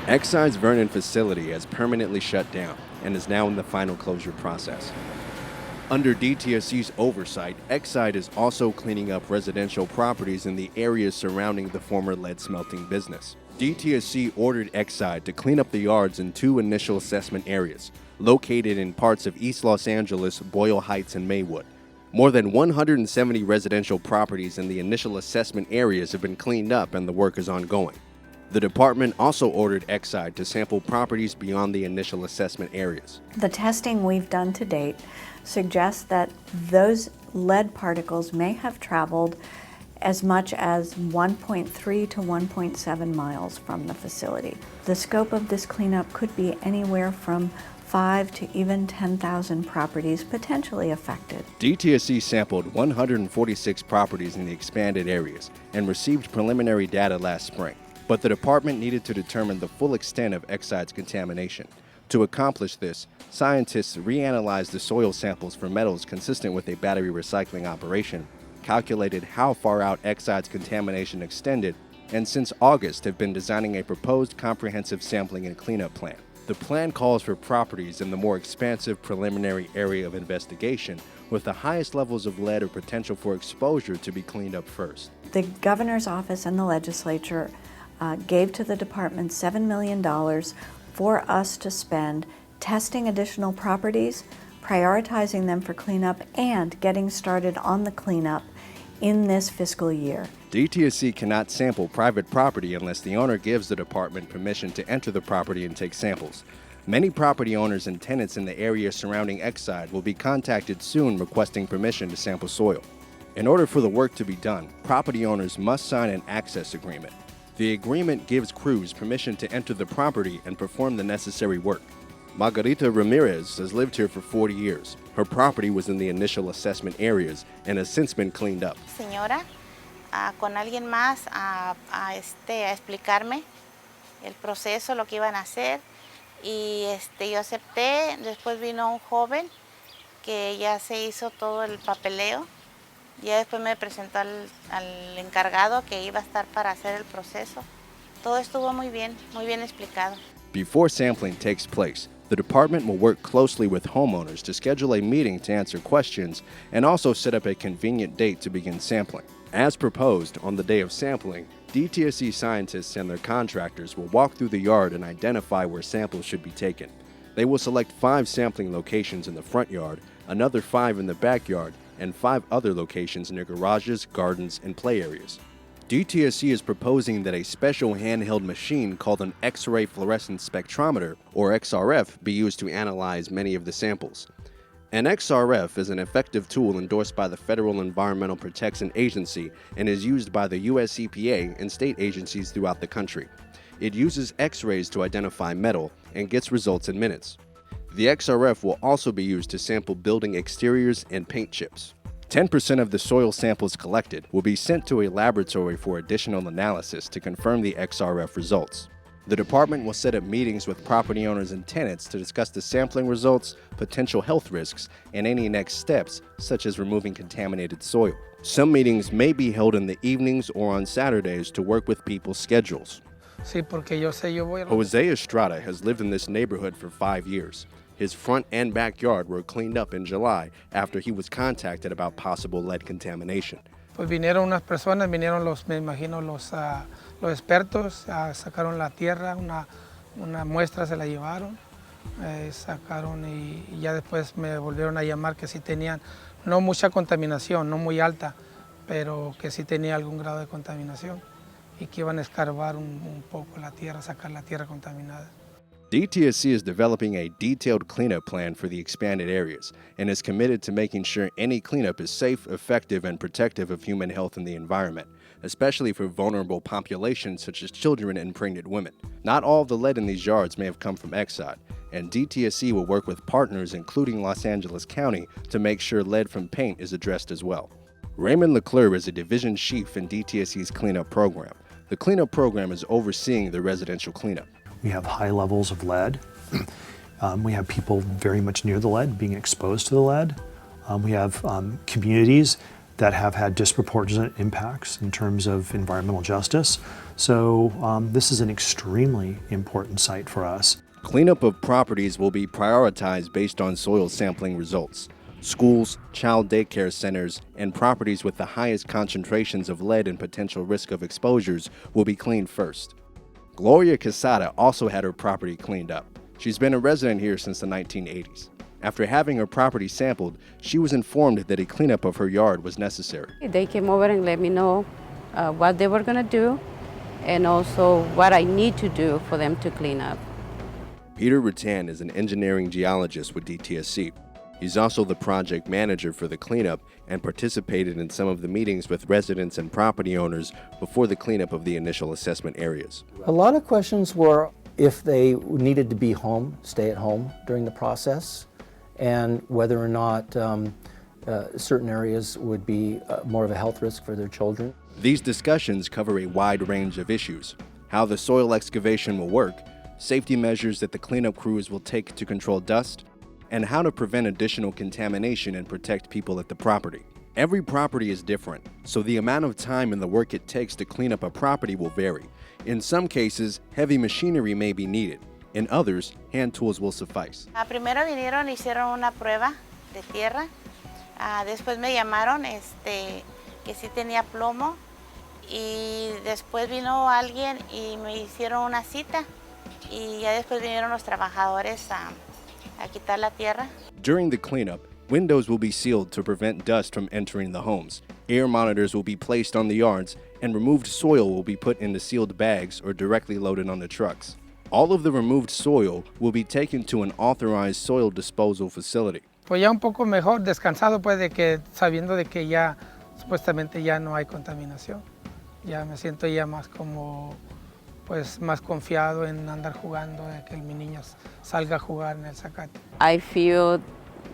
Exide's Vernon facility has permanently shut down and is now in the final closure process. Under DTSC's oversight, Exide is also cleaning up residential properties in the areas surrounding the former lead smelting business. DTSC ordered Exide to clean up the yards in two initial assessment areas, located in parts of East Los Angeles, Boyle Heights, and Maywood. More than 170 residential properties in the initial assessment areas have been cleaned up and the work is ongoing. The department also ordered Exide to sample properties beyond the initial assessment areas. The testing we've done to date suggests that those lead particles may have traveled as much as 1.3 to 1.7 miles from the facility. The scope of this cleanup could be anywhere from 5 to even 10,000 properties potentially affected. DTSC sampled 146 properties in the expanded areas and received preliminary data last spring. But the department needed to determine the full extent of Exide's contamination. To accomplish this, scientists reanalyzed the soil samples for metals consistent with a battery recycling operation, calculated how far out Exide's contamination extended, and since August have been designing a proposed comprehensive sampling and cleanup plan. The plan calls for properties in the more expansive preliminary area of investigation with the highest levels of lead or potential for exposure to be cleaned up first. The governor's office and the legislature gave to the department $7 million for us to spend testing additional properties, prioritizing them for cleanup, and getting started on the cleanup in this fiscal year. DTSC cannot sample private property unless the owner gives the department permission to enter the property and take samples. Many property owners and tenants in the area surrounding Exide will be contacted soon requesting permission to sample soil. In order for the work to be done, property owners must sign an access agreement. The agreement gives crews permission to enter the property and perform the necessary work. Margarita Ramirez has lived here for 40 years. Her property was in the initial assessment areas and has since been cleaned up. Señora, con alguien más a explicarme el proceso, lo que iban a hacer, y yo acepté. Después vino un joven que ya se hizo todo el papeleo. Ya después me presentó al encargado que iba a estar para hacer el proceso. Todo estuvo muy bien explicado. Before sampling takes place, the department will work closely with homeowners to schedule a meeting to answer questions and also set up a convenient date to begin sampling. As proposed, on the day of sampling, DTSC scientists and their contractors will walk through the yard and identify where samples should be taken. They will select 5 sampling locations in the front yard, another 5 in the backyard, and 5 other locations near garages, gardens, and play areas. DTSC is proposing that a special handheld machine called an X-ray fluorescence spectrometer, or XRF, be used to analyze many of the samples. An XRF is an effective tool endorsed by the Federal Environmental Protection Agency and is used by the US EPA and state agencies throughout the country. It uses X-rays to identify metal and gets results in minutes. The XRF will also be used to sample building exteriors and paint chips. 10% of the soil samples collected will be sent to a laboratory for additional analysis to confirm the XRF results. The department will set up meetings with property owners and tenants to discuss the sampling results, potential health risks, and any next steps, such as removing contaminated soil. Some meetings may be held in the evenings or on Saturdays to work with people's schedules. Jose Estrada has lived in this neighborhood for 5 years. His front and backyard were cleaned up in July after he was contacted about possible lead contamination. Pues vinieron unas personas, me imagino los expertos, sacaron la tierra, una muestra se la llevaron, sacaron y ya después me volvieron a llamar que sí tenían, no mucha contaminación, no muy alta, pero que sí tenía algún grado de contaminación y que iban a escarbar un poco la tierra, sacar la tierra contaminada. DTSC is developing a detailed cleanup plan for the expanded areas and is committed to making sure any cleanup is safe, effective, and protective of human health and the environment, especially for vulnerable populations such as children and pregnant women. Not all of the lead in these yards may have come from Exide, and DTSC will work with partners including Los Angeles County to make sure lead from paint is addressed as well. Raymond Leclerc is a division chief in DTSC's cleanup program. The cleanup program is overseeing the residential cleanup. We have high levels of lead. We have people very much near the lead being exposed to the lead. We have communities that have had disproportionate impacts in terms of environmental justice. So this is an extremely important site for us. Cleanup of properties will be prioritized based on soil sampling results. Schools, child daycare centers, and properties with the highest concentrations of lead and potential risk of exposures will be cleaned first. Gloria Quesada also had her property cleaned up. She's been a resident here since the 1980s. After having her property sampled, she was informed that a cleanup of her yard was necessary. They came over and let me know what they were going to do and also what I need to do for them to clean up. Peter Rattan is an engineering geologist with DTSC. He's also the project manager for the cleanup and participated in some of the meetings with residents and property owners before the cleanup of the initial assessment areas. A lot of questions were if they needed to be home, stay at home during the process, and whether or not certain areas would be more of a health risk for their children. These discussions cover a wide range of issues: how the soil excavation will work, safety measures that the cleanup crews will take to control dust, and how to prevent additional contamination and protect people at the property. Every property is different, so the amount of time and the work it takes to clean up a property will vary. In some cases, heavy machinery may be needed. In others, hand tools will suffice. Primero vinieron, hicieron una prueba de tierra. Después me llamaron que sí tenía plomo. Y después vino alguien y me hicieron una cita. Y ya después vinieron los trabajadores a quitar la tierra. During the cleanup, windows will be sealed to prevent dust from entering the homes. Air monitors will be placed on the yards, and removed soil will be put into sealed bags or directly loaded on the trucks. All of the removed soil will be taken to an authorized soil disposal facility. Pues ya un poco mejor, descansado pues de que sabiendo de que ya supuestamente ya no hay contaminación. Ya me siento ya más como pues más confiado en andar jugando, de que mi niño salga a jugar en el zacate. I feel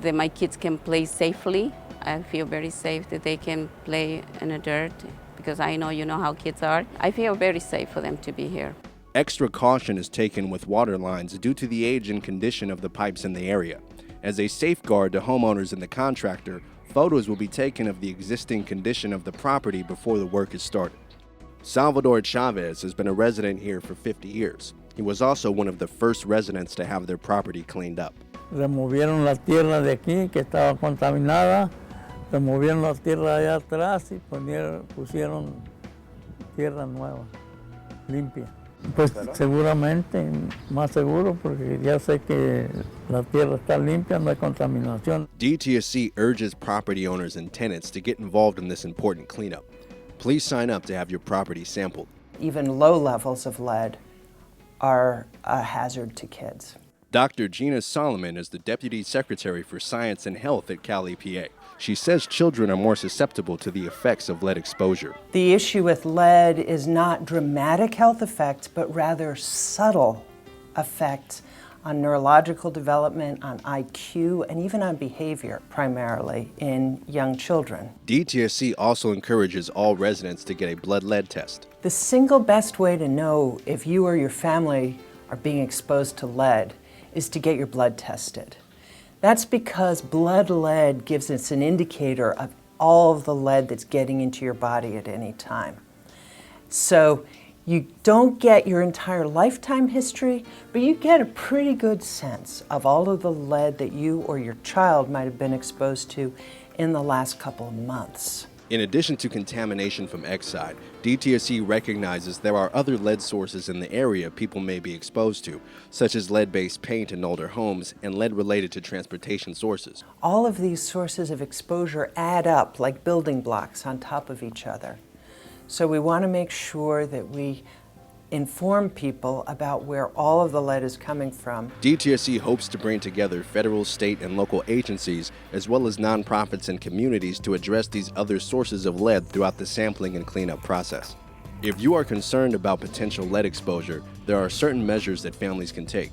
that my kids can play safely. I feel very safe that they can play in the dirt because I know you know how kids are. I feel very safe for them to be here. Extra caution is taken with water lines due to the age and condition of the pipes in the area. As a safeguard to homeowners and the contractor, photos will be taken of the existing condition of the property before the work is started. Salvador Chavez has been a resident here for 50 years. He was also one of the first residents to have their property cleaned up. Removieron la tierra de aquí que estaba contaminada, removieron la tierra allá atrás y pusieron tierra nueva, limpia. Pues seguramente, más seguro, porque ya sé que la tierra está limpia, no hay contaminación. DTSC urges property owners and tenants to get involved in this important cleanup. Please sign up to have your property sampled. Even low levels of lead are a hazard to kids. Dr. Gina Solomon is the Deputy Secretary for Science and Health at Cal EPA. She says children are more susceptible to the effects of lead exposure. The issue with lead is not dramatic health effects, but rather subtle effects on neurological development, on IQ, and even on behavior, primarily in young children. DTSC also encourages all residents to get a blood lead test. The single best way to know if you or your family are being exposed to lead is to get your blood tested. That's because blood lead gives us an indicator of all of the lead that's getting into your body at any time. So you don't get your entire lifetime history, but you get a pretty good sense of all of the lead that you or your child might have been exposed to in the last couple of months. In addition to contamination from Exide, DTSC recognizes there are other lead sources in the area people may be exposed to, such as lead-based paint in older homes and lead related to transportation sources. All of these sources of exposure add up like building blocks on top of each other. So we want to make sure that we inform people about where all of the lead is coming from. DTSC hopes to bring together federal, state, and local agencies, as well as nonprofits and communities to address these other sources of lead throughout the sampling and cleanup process. If you are concerned about potential lead exposure, there are certain measures that families can take.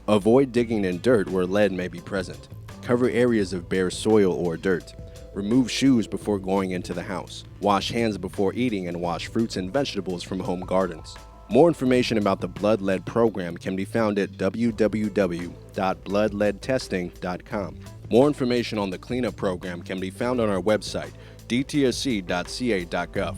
Avoid digging in dirt where lead may be present. Cover areas of bare soil or dirt. Remove shoes before going into the house. Wash hands before eating and wash fruits and vegetables from home gardens. More information about the Blood Lead program can be found at www.bloodleadtesting.com. More information on the cleanup program can be found on our website, dtsc.ca.gov.